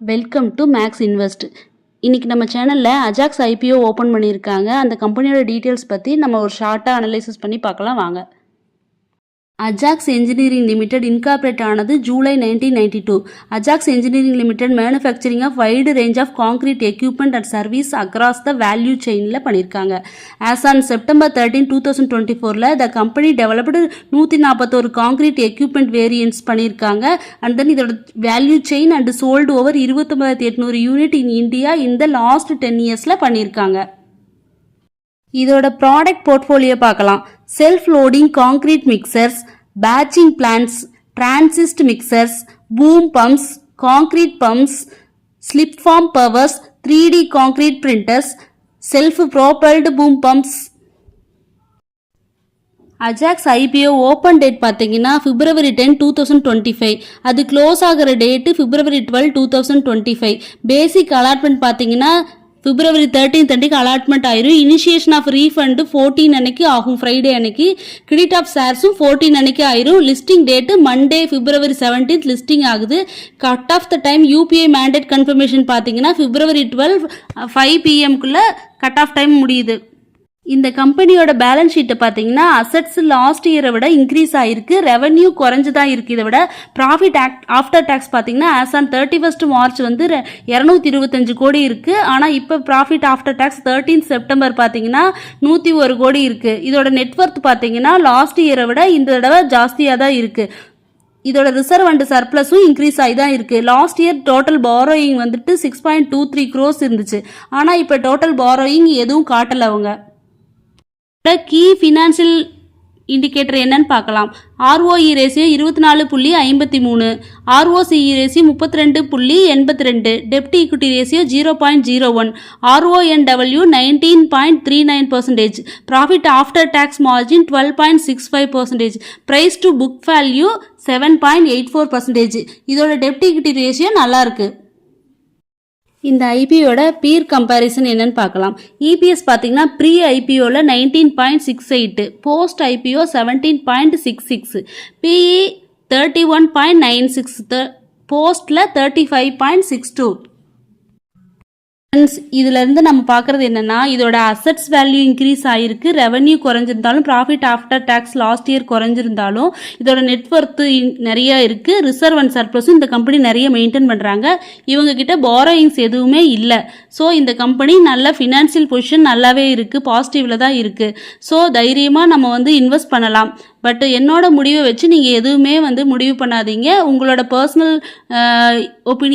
Welcome to maths invest. இன்னைக்கு நம்ம சேனலில் அஜாக்ஸ் ஐபிஓ ஓப்பன் பண்ணியிருக்காங்க. அந்த கம்பெனியோட டீட்டெயில்ஸ் பற்றி நம்ம ஒரு ஷார்ட்டாக அனலைசிஸ் பண்ணி பார்க்கலாம் வாங்க. அஜாக்ஸ் என்ஜினியரிங் லிமிடெட் இன்கார்பரேட் ஆனது July 1992. Ajax engineering limited manufacturing of wide range of concrete equipment and service across the value செயினில் பண்ணியிருக்காங்க. As on September 13, 2024 the company developed 141 concrete equipment variants பண்ணியிருக்காங்க. அண்ட் தென் இதோட value chain and sold over 29,800 unit in India இந்த last 10 இயர்ஸில் பண்ணியிருக்காங்க. இதோட product portfolio பார்க்கலாம். Self loading concrete mixers, batching plants, transit mixers, boom pumps, concrete pumps, slip form pavers, 3D concrete printers, self propelled boom pumps. Ajax IPO open date பார்த்தீங்கன்னா February 10, 2025. அது close ஆகிற date February 12, 2025. Basic allotment பார்த்தீங்கன்னா February 13 அன்னைக்கு allotment ஆயிரும். Initiation of refund 14 அன்னைக்கு ஆகும், Friday அன்னைக்கு. Credit of ஷேர்ஸும் 14 அன்னைக்கு ஆயிரும். Listing date Monday February 17 listing ஆகுது. Cut off the time UPI mandate confirmation பார்த்தீங்கன்னா February 12 5 PM cut off time முடியுது. இந்த கம்பெனியோட பேலன்ஸ் ஷீட்டை பார்த்தீங்கன்னா அசட்ஸ் லாஸ்ட் இயரை விட இன்க்ரீஸ் ஆகிருக்கு, ரெவன்யூ குறைஞ்சு தான் இருக்குது. இதை விட ப்ராஃபிட் ஆஃப்டர் டேக்ஸ் பார்த்தீங்கன்னா ஆஸ் ஆன் 31 March 225 கோடி இருக்குது. ஆனால் இப்போ ப்ராஃபிட் ஆஃப்டர் டேக்ஸ் 13 செப்டம்பர் பார்த்தீங்கன்னா 101 கோடி இருக்குது. இதோட நெட்வொர்த் பார்த்தீங்கன்னா லாஸ்ட் இயரை விட இந்த தடவை ஜாஸ்தியாக தான் இருக்குது. இதோட ரிசர்வ் அண்ட் சர்ப்ளஸும் இன்க்ரீஸ் ஆகி தான் இருக்குது. Last year total borrowing 6.23 crores இருந்துச்சு. ஆனால் இப்போ டோட்டல் பாரோயிங் எதுவும் காட்டலை. அவங்க கீ ஃபினான்ஷியல் இண்டிகேட்டர் என்னன்னு பார்க்கலாம். ROE ratio 24.53, ROCE ratio 32.82, dept equity ratio 0.01, RONW 19.39%, profit after tax margin 12.65%, price to book value 7.84%. இதோட டெப்ட் ஈக்விட்டி ரேஷியோ நல்லா இருக்கு. இந்த ஐபிஓட பீர் கம்பேரிசன் என்னன்னு பார்க்கலாம். இபிஎஸ் பார்த்தீங்கன்னா ப்ரீ ஐபிஓவில் 19.68, போஸ்ட் ஐபிஓ 17.66, பிஇ 31.96, போஸ்டில் 35.62. இதிலிருந்து நம்ம பார்க்குறது என்னென்னா இதோட அசட்ஸ் வேல்யூ இன்க்ரீஸ் ஆகிருக்கு, ரெவன்யூ குறைஞ்சிருந்தாலும் profit after tax last year குறைஞ்சிருந்தாலும் இதோட நெட்வொர்த்து நிறைய இருக்குது. ரிசர்வ் அண்ட் சர்ப்ளஸும் இந்த கம்பெனி நிறைய மெயின்டைன் பண்ணுறாங்க. இவங்க கிட்ட பாரோயிங்ஸ் எதுவுமே இல்லை. ஸோ இந்த கம்பெனி நல்ல ஃபினான்ஷியல் பொசிஷன் நல்லாவே இருக்குது, பாசிட்டிவில் தான் இருக்குது. ஸோ தைரியமாக நம்ம இன்வெஸ்ட் பண்ணலாம். பட் என்னோட முடிவை வச்சு நீங்கள் எதுவுமே முடிவு பண்ணாதீங்க. உங்களோட பர்சனல் ஒப்பீனியன்